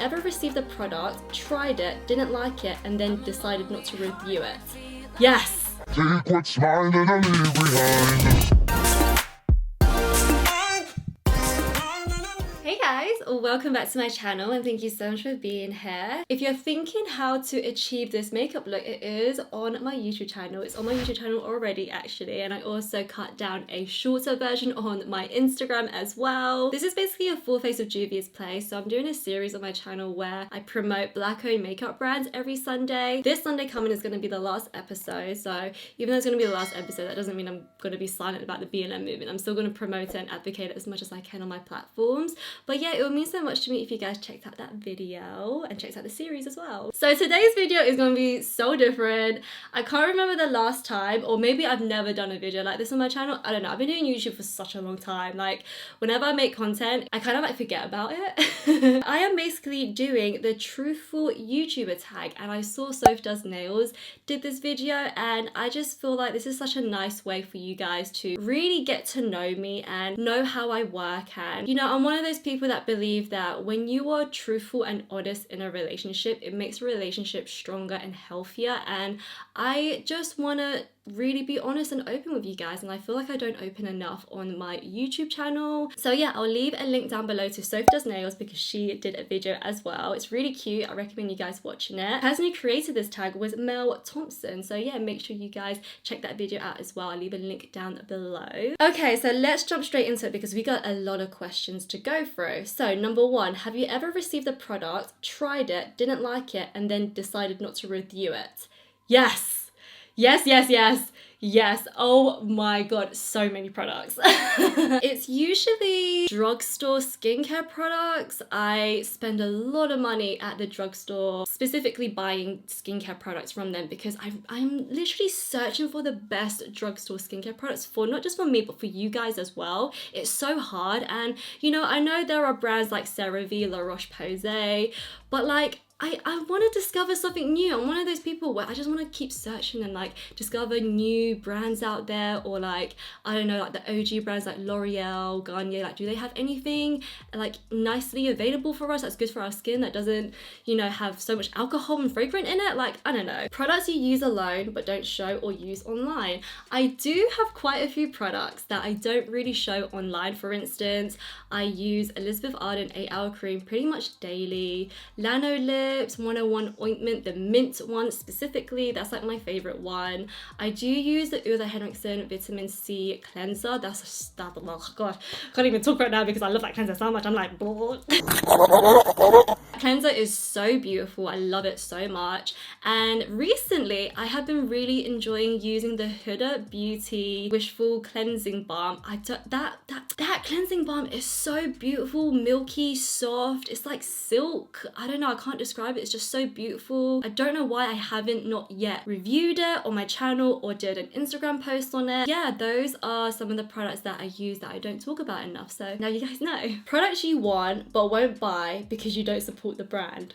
ever received a product, tried it, didn't like it, and then decided not to review it? Yes! Take what's mine and I'll leave behind. Hey guys, welcome back to my channel and thank you so much for being here. If you're thinking how to achieve this makeup look, it is on my YouTube channel. It's on my YouTube channel already actually, and I also cut down a shorter version on my Instagram as well. This is basically a full face of Juvia's Place, so I'm doing a series on my channel where I promote black-owned makeup brands every Sunday. This Sunday coming is going to be the last episode, so even though it's going to be the last episode, that doesn't mean I'm going to be silent about the BLM movement. I'm still going to promote it and advocate it as much as I can on my platforms. But yeah, it would mean so much to me if you guys checked out that video and checked out the series as well. So today's video is going to be so different. I can't remember the last time, or maybe I've never done a video like this on my channel. I don't know. I've been doing YouTube for such a long time. Like, whenever I make content, I kind of like forget about it. I am basically doing the truthful YouTuber tag, and I saw Soph Does Nails did this video, and I just feel like this is such a nice way for you guys to really get to know me and know how I work. And you know, I'm one of those people that believe that when you are truthful and honest in a relationship, it makes a relationship stronger and healthier. And I just want to really be honest and open with you guys, and I feel like I don't open enough on my YouTube channel. So yeah, I'll leave a link down below to Soph Does Nails because she did a video as well. It's really cute. I recommend you guys watching it. The person who created this tag was Mel Thompson, so yeah, make sure you guys check that video out as well. I'll leave a link down below. Okay, so let's jump straight into it because we got a lot of questions to go through. So number one, have you ever received a product, tried it, didn't like it, and then decided not to review it? Yes! Yes, yes, yes, yes. Oh my god, so many products. It's usually drugstore skincare products. I spend a lot of money at the drugstore, specifically buying skincare products from them because I'm literally searching for the best drugstore skincare products for not just for me, but for you guys as well. It's so hard, and you know, I know there are brands like CeraVe, La Roche-Posay, but like, I want to discover something new. I'm one of those people where I just want to keep searching and like discover new brands out there, or like, I don't know, like the OG brands like L'Oreal, Garnier, like do they have anything like nicely available for us that's good for our skin, that doesn't, you know, have so much alcohol and fragrant in it? Like, I don't know. Products you use alone but don't show or use online. I do have quite a few products that I don't really show online. For instance, I use Elizabeth Arden 8-Hour Cream pretty much daily, Lanolips 101 ointment, the mint one specifically, that's like my favorite one. I do use the Ulla Henriksen vitamin C cleanser. That's oh god, can't even talk right now because I love that cleanser so much. I'm like cleanser is so beautiful. I love it so much. And recently I have been really enjoying using the Huda Beauty Wishful Cleansing Balm. That cleansing balm is so beautiful, milky, soft. It's like silk. I don't know, I can't describe it. It's just so beautiful. I don't know why I haven't not yet reviewed it on my channel or did an Instagram post on it. Yeah, those are some of the products that I use that I don't talk about enough. So now you guys know. Products you want but won't buy because you don't support the brand.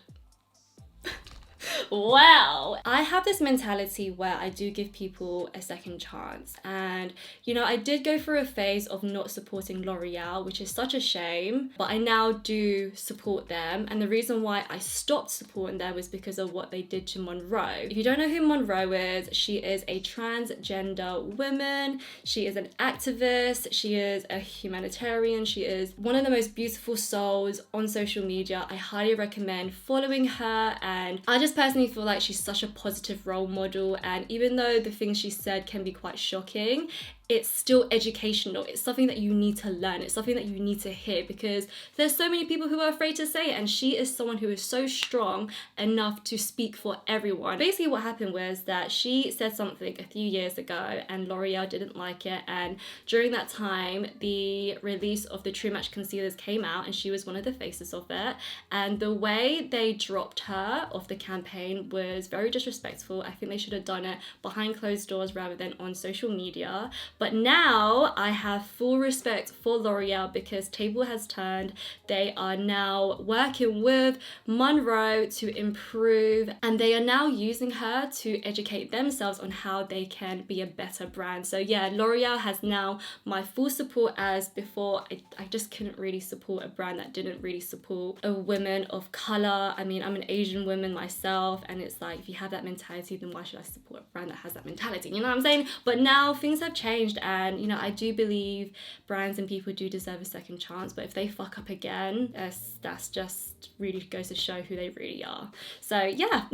Well, I have this mentality where I do give people a second chance, and you know, I did go through a phase of not supporting L'Oreal, which is such a shame, but I now do support them. And the reason why I stopped supporting them was because of what they did to Monroe. If you don't know who Monroe is, she is a transgender woman. She is an activist. She is a humanitarian. She is one of the most beautiful souls on social media. I highly recommend following her, and I just personally feel like she's such a positive role model. And even though the things she said can be quite shocking, it's still educational. It's something that you need to learn. It's something that you need to hear because there's so many people who are afraid to say it, and she is someone who is so strong enough to speak for everyone. Basically what happened was that she said something a few years ago and L'Oreal didn't like it, and during that time the release of the True Match concealers came out and she was one of the faces of it, and the way they dropped her off the campaign was very disrespectful. I think they should have done it behind closed doors rather than on social media. But now I have full respect for L'Oreal because table has turned. They are now working with Monroe to improve, and they are now using her to educate themselves on how they can be a better brand. So yeah, L'Oreal has now my full support, as before I just couldn't really support a brand that didn't really support a woman of color. I mean, I'm an Asian woman myself, and it's like, if you have that mentality, then why should I support a brand that has that mentality? You know what I'm saying? But now things have changed, and you know, I do believe brands and people do deserve a second chance, but if they fuck up again, that's just really goes to show who they really are. So yeah.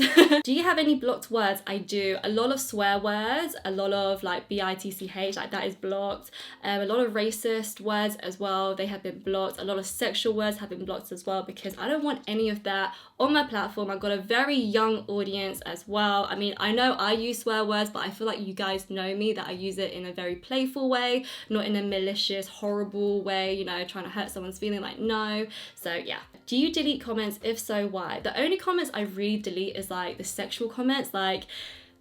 Do you have any blocked words? I do. A lot of swear words, a lot of like bitch, like that is blocked. A lot of racist words as well, they have been blocked. A lot of sexual words have been blocked as well, because I don't want any of that on my platform. I've got a very young audience as well. I mean, I know I use swear words, but I feel like you guys know me, that I use it in a very playful way, not in a malicious, horrible way, you know, trying to hurt someone's feeling, like, no. So yeah. Do you delete comments? If so, why? The only comments I really delete is like the sexual comments, like,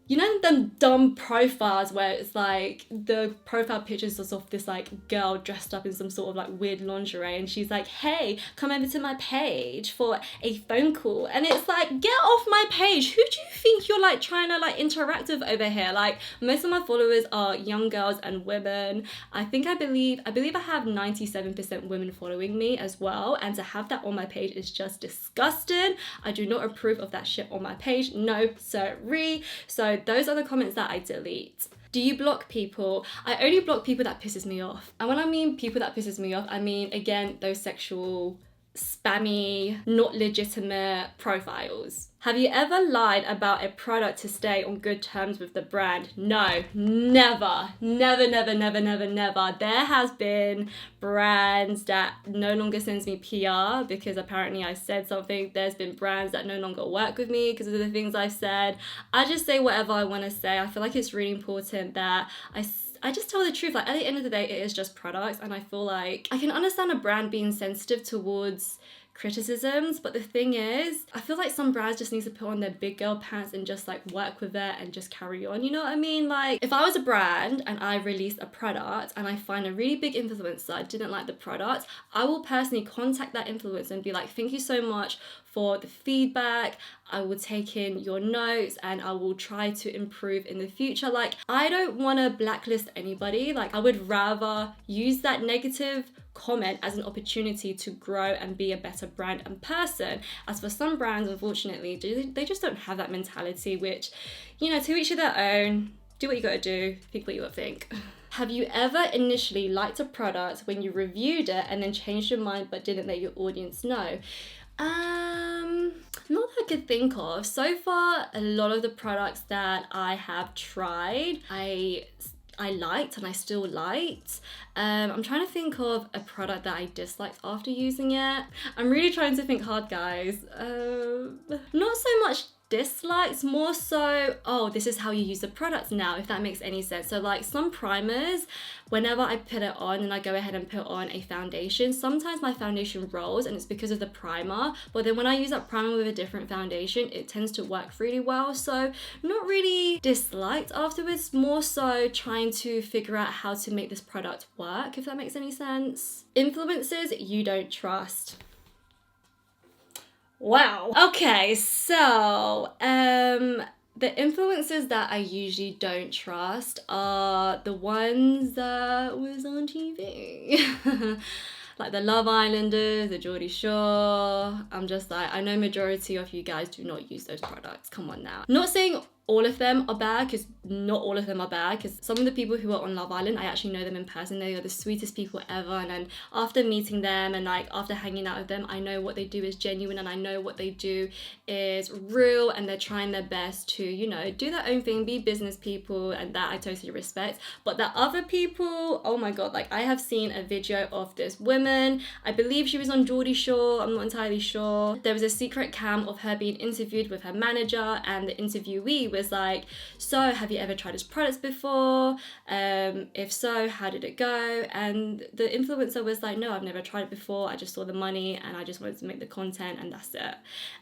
you know, them dumb profiles where it's like the profile pictures is of this like girl dressed up in some sort of like weird lingerie, and she's like, hey, come over to my page for a phone call, and it's like, get off my page. Who do you think you're like trying to like interact with over here? Like, most of my followers are young girls and women. I believe I have 97% women following me as well, and to have that on my page is just disgusting. I do not approve of that shit on my page. No, sorry. So those are the comments that I delete. Do you block people? I only block people that pisses me off. And when I mean people that pisses me off, I mean, again, those sexual, spammy, not legitimate profiles. Have you ever lied about a product to stay on good terms with the brand? No, never. Never, never, never, never, never. There has been brands that no longer sends me PR because apparently I said something. There's been brands that no longer work with me because of the things I said. I just say whatever I want to say. I feel like it's really important that I just tell the truth. Like, at the end of the day, it is just products, and I feel like I can understand a brand being sensitive towards criticisms, but the thing is, I feel like some brands just need to put on their big girl pants and just like work with it and just carry on, you know what I mean? Like, if I was a brand and I released a product and I find a really big influencer, I didn't like the product, I will personally contact that influencer and be like, thank you so much for the feedback, I will take in your notes and I will try to improve in the future. Like, I don't want to blacklist anybody. Like, I would rather use that negative comment as an opportunity to grow and be a better brand and person. As for some brands, unfortunately, they just don't have that mentality, which, you know, to each of their own. Do what you gotta do, think what you gotta think. Have you ever initially liked a product when you reviewed it and then changed your mind but didn't let your audience know? Not that I could think of. So far, a lot of the products that I have tried, I liked and I still liked. I'm trying to think of a product that I disliked after using it. I'm really trying to think hard, guys. Not so much dislikes, more so, oh, this is how you use the product now, if that makes any sense. So like some primers, whenever I put it on and I go ahead and put on a foundation, sometimes my foundation rolls and it's because of the primer, but then when I use that primer with a different foundation, it tends to work really well. So not really disliked afterwards, more so trying to figure out how to make this product work, if that makes any sense. Influencers you don't trust. Wow. Okay, so the influencers that I usually don't trust are the ones that was on TV. Like the Love Islanders, the Geordie Shore. I'm just like, I know majority of you guys do not use those products. Come on now. Not saying all of them are bad, because not all of them are bad, because some of the people who are on Love Island, I actually know them in person. They are the sweetest people ever, and then after meeting them and like after hanging out with them, I know what they do is genuine and I know what they do is real, and they're trying their best to, you know, do their own thing, be business people, and that I totally respect. But the other people, oh my god, like I have seen a video of this woman, I believe she was on Geordie Shore, I'm not entirely sure. There was a secret cam of her being interviewed with her manager, and the interviewee was was like, so have you ever tried this product before? If so, how did it go? And the influencer was like, no, I've never tried it before. I just saw the money and I just wanted to make the content and that's it.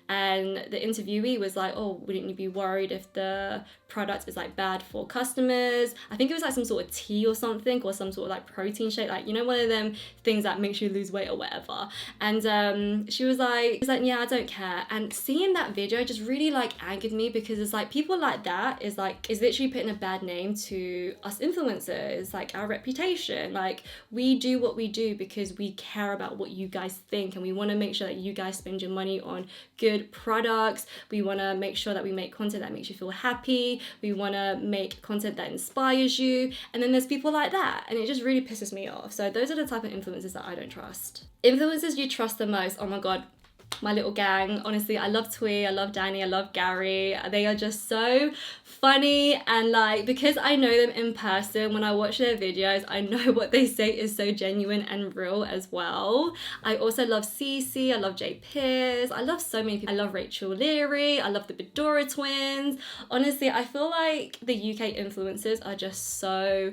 And the interviewee was like, oh, wouldn't you be worried if the product is like bad for customers? I think it was like some sort of tea or something, or some sort of like protein shake, like, you know, one of them things that makes you lose weight or whatever. And she was like, yeah, I don't care. And seeing that video just really like angered me, because it's like people like that is literally putting a bad name to us influencers, like our reputation. Like, we do what we do because we care about what you guys think, and we want to make sure that you guys spend your money on good products. We want to make sure that we make content that makes you feel happy. We want to make content that inspires you. And then there's people like that, and it just really pisses me off. So those are the type of influencers that I don't trust. Influencers you trust the most, oh my god, my little gang. Honestly, I love Twee, I love Danny, I love Gary. They are just so funny, and like, because I know them in person, when I watch their videos, I know what they say is so genuine and real as well. I also love Cece, I love Jay Pierce, I love so many people. I love Rachel Leary, I love the Bedora twins. Honestly, I feel like the UK influencers are just so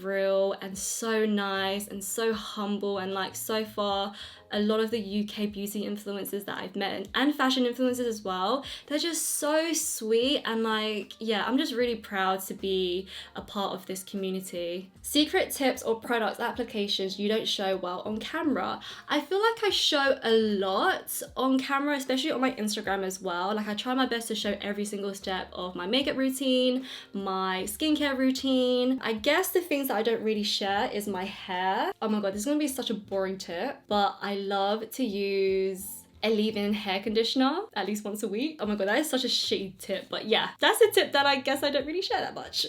real and so nice and so humble, and like, so far a lot of the UK beauty influencers that I've met, and fashion influencers as well, they're just so sweet, and like, yeah, I'm just really proud to be a part of this community. Secret tips or product applications you don't show well on camera. I feel like I show a lot on camera, especially on my Instagram as well. Like, I try my best to show every single step of my makeup routine, my skincare routine. I guess the things that I don't really share is my hair. Oh my god, this is gonna be such a boring tip, but I love to use a leave-in hair conditioner at least once a week. Oh my god, that is such a shitty tip, but yeah, that's a tip that I guess I don't really share that much.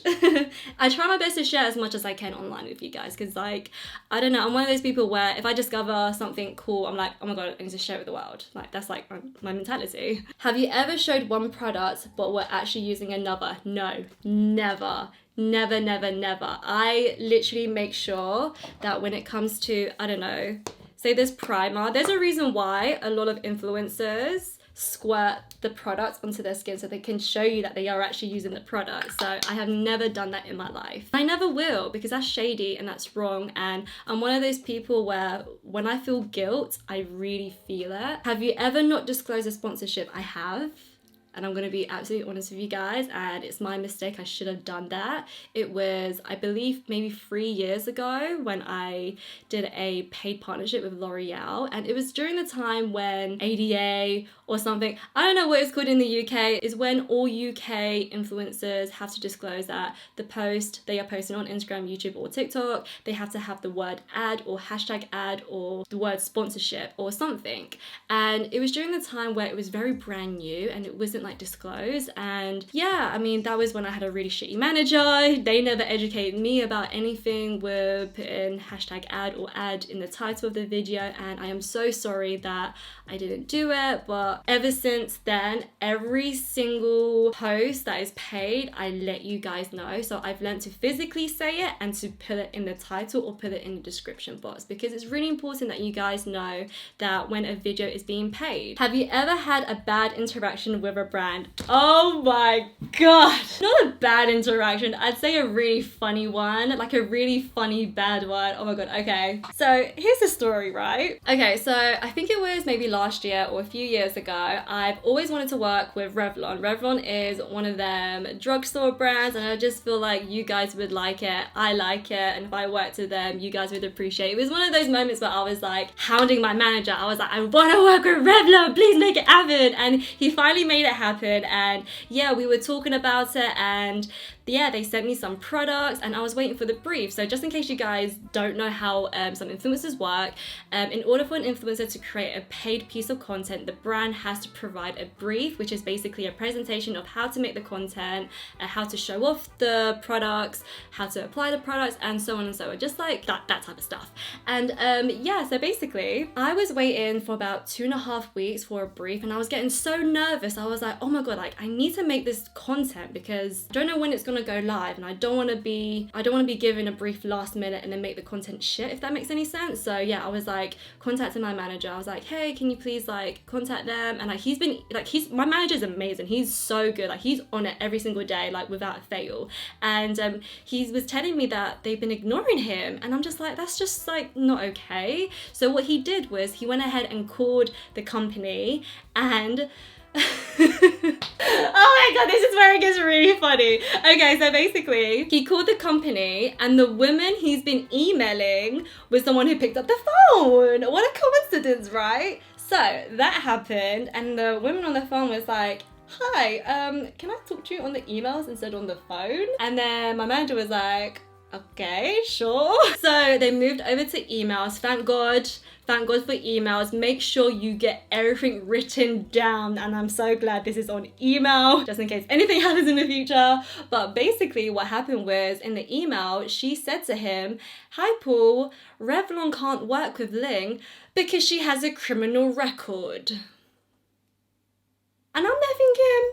I try my best to share as much as I can online with you guys, because like, I don't know, I'm one of those people where if I discover something cool, I'm like, oh my god, I need to share it with the world. Like, that's like my mentality. Have you ever showed one product but were actually using another? No, never. Never, never, never. I literally make sure that when it comes to, I don't know, say there's primer, there's a reason why a lot of influencers squirt the product onto their skin so they can show you that they are actually using the product. So I have never done that in my life. I never will, because that's shady and that's wrong, and I'm one of those people where when I feel guilt, I really feel it. Have you ever not disclosed a sponsorship? I have. And I'm gonna be absolutely honest with you guys, and it's my mistake. I should have done that. It was, I believe, maybe 3 years ago when I did a paid partnership with L'Oreal, and it was during the time when ADA or something, I don't know what it's called in the UK, is when all UK influencers have to disclose that the post they are posting on Instagram, YouTube or TikTok, they have to have the word ad or hashtag ad or the word sponsorship or something. And it was during the time where it was very brand new and it wasn't like disclosed. And yeah, I mean, that was when I had a really shitty manager. They never educated me about anything with putting hashtag ad or ad in the title of the video, and I am so sorry that I didn't do it. But ever since then, every single post that is paid, I let you guys know. So I've learned to physically say it and to put it in the title or put it in the description box, because it's really important that you guys know that when a video is being paid. Have you ever had a bad interaction with a brand? Oh my god, not a bad interaction, I'd say a really funny one, like a really funny bad one. Oh my god, okay, so here's the story, right? Okay, so I think it was maybe last year or a few years ago, I've always wanted to work with Revlon. Revlon is one of them drugstore brands, and I just feel like you guys would like it, I like it, and if I worked with them, you guys would appreciate it. It was one of those moments where I was like hounding my manager. I was like, I want to work with Revlon, please make it happen. And he finally made it happen, and yeah, we were talking about it, and yeah, they sent me some products and I was waiting for the brief. So just in case you guys don't know how some influencers work, in order for an influencer to create a paid piece of content, the brand has to provide a brief, which is basically a presentation of how to make the content, how to show off the products, how to apply the products, and so on and so on, just like that type of stuff. And yeah, so basically I was waiting for about 2.5 weeks for a brief, and I was getting so nervous. I was like, oh my god, like I need to make this content because I don't know when it's gonna want to go live and I don't want to be given a brief last minute and then make the content shit, if that makes any sense. So yeah, I was like contacting my manager. I was like, hey, can you please like contact them? And like my manager's amazing. He's so good. Like he's on it every single day, like without fail. And he was telling me that they've been ignoring him, and I'm just like, that's just like not okay. So what he did was he went ahead and called the company and oh my god, this is where it gets really funny. Okay, so basically he called the company and the woman he's been emailing was the one who picked up the phone. What a coincidence, right? So that happened and the woman on the phone was like, hi, can I talk to you on the emails instead of on the phone? And then my manager was like, okay, sure. So they moved over to emails. Thank God for emails. Make sure you get everything written down, and I'm so glad this is on email just in case anything happens in the future. But basically what happened was, in the email she said to him, hi Paul, Revlon can't work with Ling because she has a criminal record. And I'm there thinking,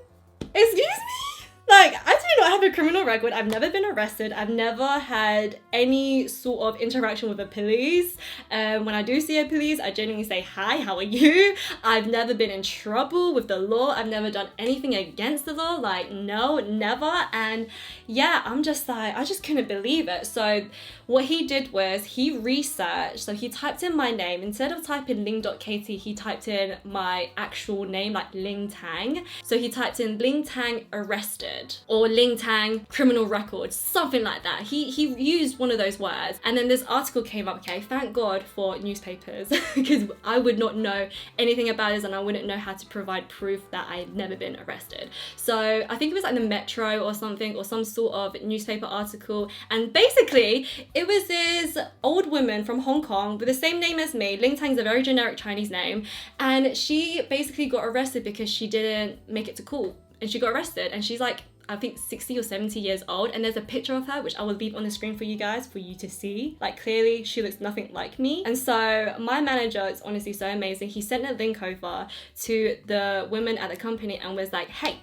excuse me? Like, I do not have a criminal record. I've never been arrested. I've never had any sort of interaction with the police. When I do see a police, I genuinely say, hi, how are you? I've never been in trouble with the law. I've never done anything against the law. Like, no, never. And yeah, I'm just like, I just couldn't believe it. So what he did was he researched. So he typed in my name. Instead of typing ling.kt, he typed in my actual name, like Ling Tang. So he typed in Ling Tang arrested, or Ling Tang criminal record, something like that. He used one of those words, and then this article came up. Okay, thank God for newspapers because I would not know anything about this and I wouldn't know how to provide proof that I've never been arrested. So I think it was like the Metro or something, or some sort of newspaper article, and basically it was this old woman from Hong Kong with the same name as me. Ling Tang's a very generic Chinese name, and she basically got arrested because she didn't make it to court. And she got arrested, and she's like, I think 60 or 70 years old, and there's a picture of her which I will leave on the screen for you guys for you to see. Like, clearly she looks nothing like me. And so my manager is honestly so amazing. He sent a link over to the women at the company and was like, hey,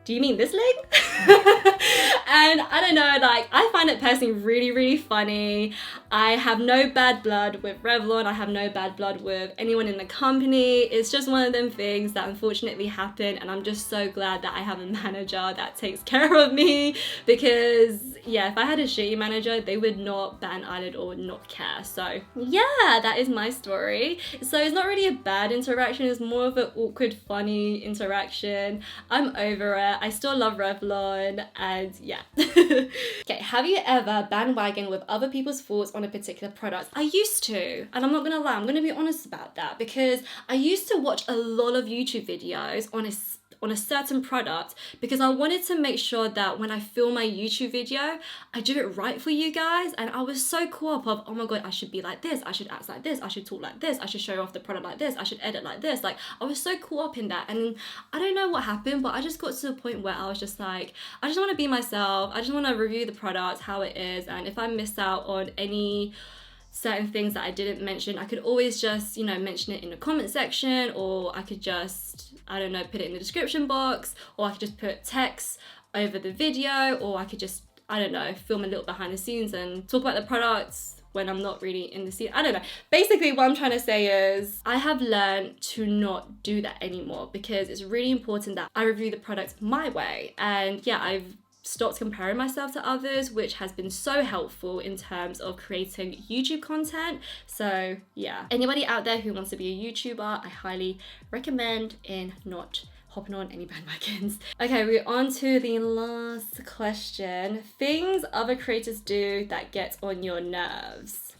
do you mean this Ling? And I don't know, like, I find it personally really, really funny. I have no bad blood with Revlon. I have no bad blood with anyone in the company. It's just one of them things that unfortunately happen, and I'm just so glad that I have a manager that takes care of me, because yeah, if I had a shitty manager, they would not bat an eyelid or not care. So yeah, that is my story. So it's not really a bad interaction, it's more of an awkward, funny interaction. I'm over it. I still love Revlon, and yeah. Okay, have you ever bandwagoned with other people's thoughts on a particular product? I used to, and I'm not gonna lie, I'm gonna be honest about that, because I used to watch a lot of YouTube videos on a certain product because I wanted to make sure that when I film my YouTube video, I do it right for you guys. And I was so caught up of, oh my god, I should be like this, I should act like this, I should talk like this, I should show off the product like this, I should edit like this. Like, I was so caught up in that, and I don't know what happened, but I just got to the point where I was just like, I just want to be myself, I just want to review the product how it is, and if I miss out on any certain things that I didn't mention, I could always just, you know, mention it in the comment section, or I could just, I don't know, put it in the description box, or I could just put text over the video, or I could just, I don't know, film a little behind the scenes and talk about the products when I'm not really in the scene. I don't know. Basically, what I'm trying to say is I have learned to not do that anymore, because it's really important that I review the products my way. And yeah, I've stopped comparing myself to others, which has been so helpful in terms of creating YouTube content. So yeah, anybody out there who wants to be a YouTuber, I highly recommend in not hopping on any bandwagons. Okay, we're on to the last question. Things other creators do that get on your nerves.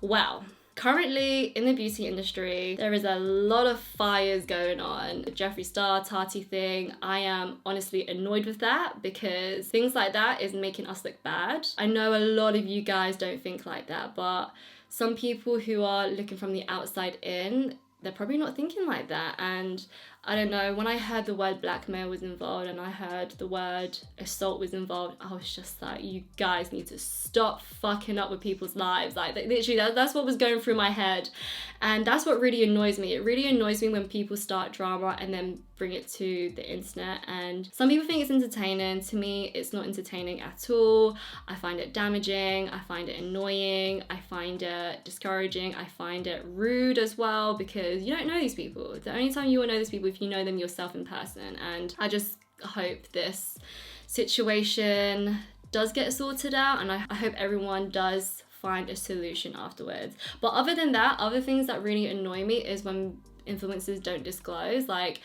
Well, currently in the beauty industry, there is a lot of fires going on. The Jeffree Star, Tati thing, I am honestly annoyed with that, because things like that is making us look bad. I know a lot of you guys don't think like that, but some people who are looking from the outside in, they're probably not thinking like that. And I don't know, when I heard the word blackmail was involved and I heard the word assault was involved, I was just like, you guys need to stop fucking up with people's lives. Like, literally, that's what was going through my head. And that's what really annoys me. It really annoys me when people start drama and then bring it to the internet. And some people think it's entertaining. To me, it's not entertaining at all. I find it damaging. I find it annoying. I find it discouraging. I find it rude as well, because you don't know these people. The only time you will know these people if you know them yourself in person. And I just hope this situation does get sorted out, and I hope everyone does find a solution afterwards. But other than that, other things that really annoy me is when influencers don't disclose. Like,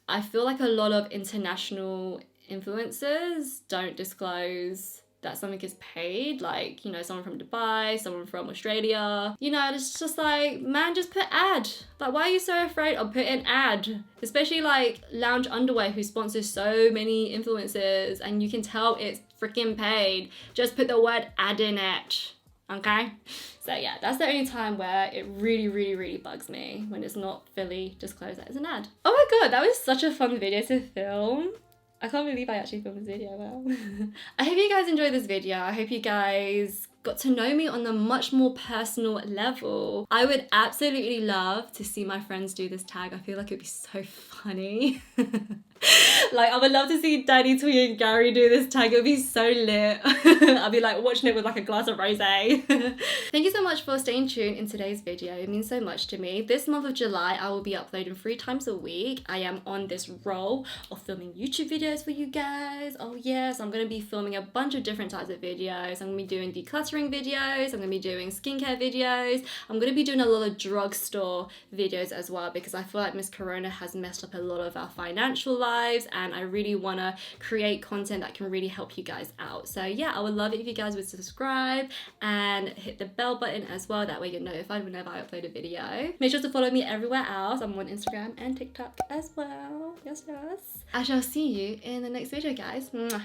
I feel like a lot of international influencers don't disclose that something is paid, like, you know, someone from Dubai, someone from Australia, you know. It's just like, man, just put ad. Like, why are you so afraid of putting ad? Especially like Lounge Underwear, who sponsors so many influencers, and you can tell it's freaking paid. Just put the word ad in it, okay? So yeah, that's the only time where it really bugs me, when it's not fully disclosed that it's an ad. Oh my god, that was such a fun video to film. I can't believe I actually filmed this video. Wow. I hope you guys enjoyed this video. I hope you guys got to know me on a much more personal level. I would absolutely love to see my friends do this tag. I feel like it'd be so funny. Like, I would love to see Danny, Twee and Gary do this tag. It would be so lit. I'll be like watching it with like a glass of rosé. Thank you so much for staying tuned in today's video. It means so much to me. This month of July, I will be uploading 3 times a week. I am on this roll of filming YouTube videos for you guys. Oh yes, I'm going to be filming a bunch of different types of videos. I'm going to be doing decluttering videos. I'm going to be doing skincare videos. I'm going to be doing a lot of drugstore videos as well, because I feel like Miss Corona has messed up a lot of our financial lives, and I really want to create content that can really help you guys out. So yeah, I would love it if you guys would subscribe and hit the bell button as well. That way you're notified whenever I upload a video. Make sure to follow me everywhere else. I'm on Instagram and TikTok as well. Yes. I shall see you in the next video, guys. Mwah.